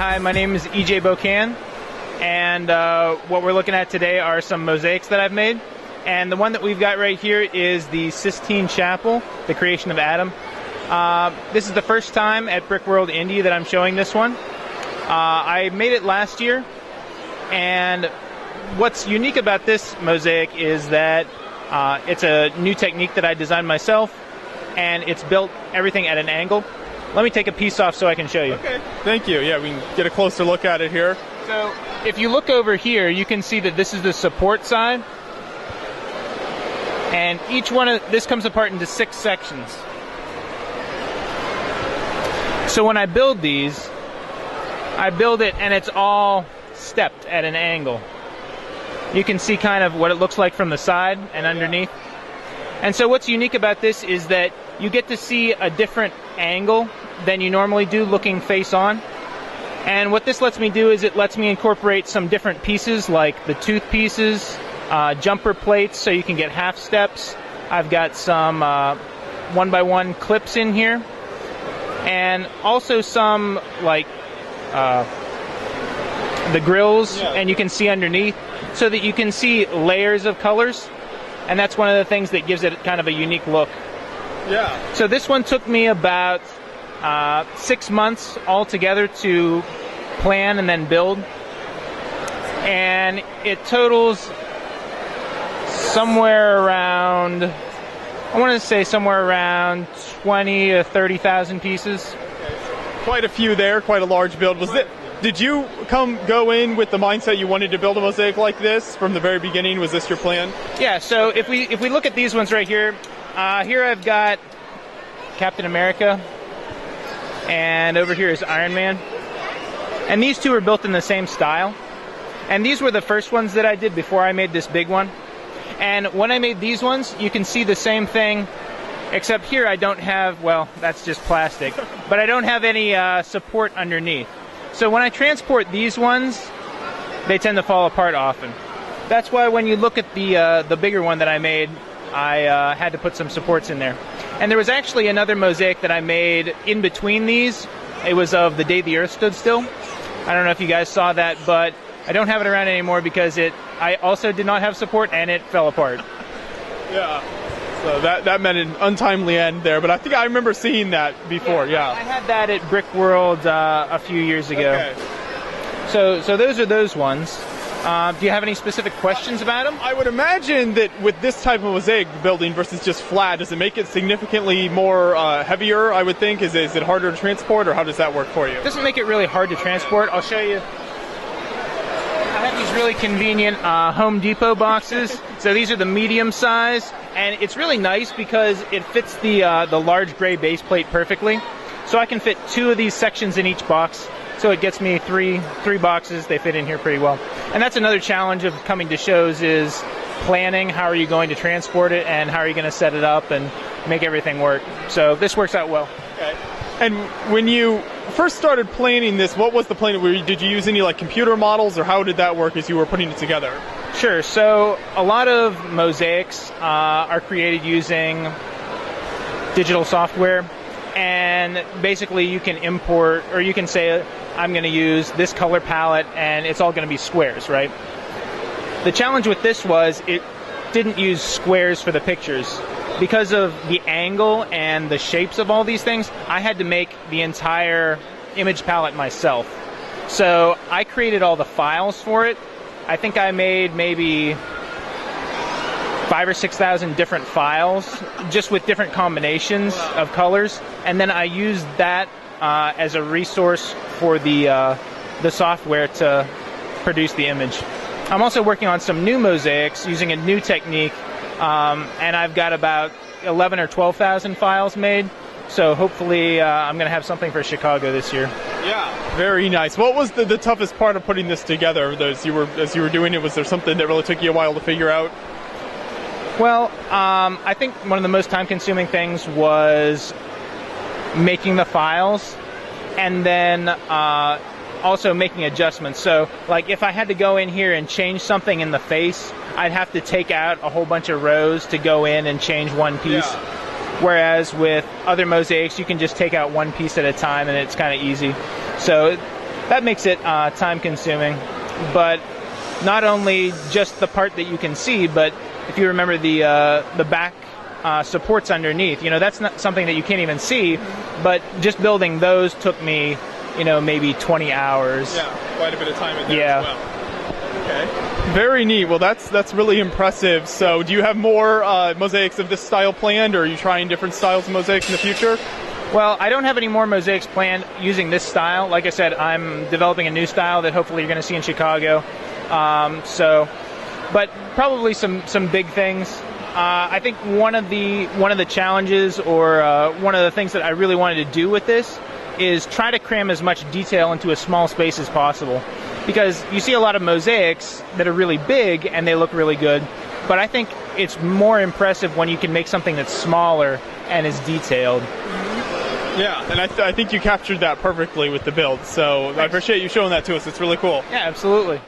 Hi, my name is EJ Bocan, and what we're looking at today are some mosaics that I've made. And the one that we've got right here is the Sistine Chapel, the creation of Adam. This is the first time at Brickworld Indy that I'm showing this one. I made it last year, and what's unique about this mosaic is that it's a new technique that I designed myself, and it's built everything at an angle. Let me take a piece off so I can show you. Okay, thank you. Yeah, we can get a closer look at it here. So if you look over here, you can see that this is the support side, and each one of this comes apart into 6 sections. So when I build these, I build it and it's all stepped at an angle. You can see kind of what it looks like from the side and underneath. And so what's unique about this is that you get to see a different angle than you normally do looking face on. And what this lets me do is it lets me incorporate some different pieces like the tooth pieces, jumper plates so you can get half steps. I've got some 1x1 clips in here, and also some like the grills, and you can see underneath so that you can see layers of colors, and that's one of the things that gives it kind of a unique look. Yeah. So this one took me about 6 months altogether to plan and then build, and it totals somewhere around, I want to say somewhere around 20 to 30,000 pieces. Quite a few there, quite a large build. Did you go in with the mindset you wanted to build a mosaic like this from the very beginning? Was this your plan? Yeah, so if we look at these ones right here, here I've got Captain America, and over here is Iron Man. And these two are built in the same style. And these were the first ones that I did before I made this big one. And when I made these ones, you can see the same thing, except here I don't have, well, that's just plastic, but I don't have any support underneath. So when I transport these ones, they tend to fall apart often. That's why when you look at the bigger one that I made, I had to put some supports in there. And there was actually another mosaic that I made in between these. It was of the day the Earth stood still. I don't know if you guys saw that, but I don't have it around anymore because I also did not have support and it fell apart. Yeah. So that meant an untimely end there, but I think I remember seeing that before. Yeah. I had that at Brickworld a few years ago. Okay. So those are those ones. Do you have any specific questions about them? I would imagine that with this type of mosaic building versus just flat, does it make it significantly more heavier, I would think? Is it harder to transport, or how does that work for you? It doesn't make it really hard to transport. I'll show you. I have these really convenient Home Depot boxes. So these are the medium size, and it's really nice because it fits the large gray base plate perfectly. So I can fit 2 of these sections in each box. So it gets me three boxes. They fit in here pretty well. And that's another challenge of coming to shows is planning. How are you going to transport it, and how are you going to set it up and make everything work? So this works out well. Okay. And when you first started planning this, what was the plan? Did you use any like computer models, or how did that work as you were putting it together? Sure. So a lot of mosaics are created using digital software. And basically you can import, or you can say, I'm going to use this color palette and it's all going to be squares, right? The challenge with this was it didn't use squares for the pictures. Because of the angle and the shapes of all these things, I had to make the entire image palette myself. So I created all the files for it. I think I made maybe 5,000 or 6,000 different files, just with different combinations of colors, and then I used that as a resource for the software to produce the image. I'm also working on some new mosaics using a new technique, and I've got about 11,000 or 12,000 files made. So hopefully I'm going to have something for Chicago this year. Yeah, very nice. What was the toughest part of putting this together? As you were doing it, was there something that really took you a while to figure out? Well, I think one of the most time-consuming things was making the files, and then also making adjustments. So, like, if I had to go in here and change something in the face, I'd have to take out a whole bunch of rows to go in and change one piece. Yeah. Whereas with other mosaics, you can just take out one piece at a time, and it's kind of easy. So that makes it time consuming. But not only just the part that you can see, but if you remember the back supports underneath, that's not something that you can't even see. But just building those took me, maybe 20 hours. Yeah, quite a bit of time in there as well. Okay. Very neat. Well, that's really impressive. So do you have more mosaics of this style planned, or are you trying different styles of mosaics in the future? Well, I don't have any more mosaics planned using this style. Like I said, I'm developing a new style that hopefully you're going to see in Chicago. But probably some big things. I think one of the challenges, or one of the things that I really wanted to do with this, is try to cram as much detail into a small space as possible. Because you see a lot of mosaics that are really big and they look really good, but I think it's more impressive when you can make something that's smaller and is detailed. Yeah, and I think you captured that perfectly with the build, so I appreciate you showing that to us. It's really cool. Yeah, absolutely.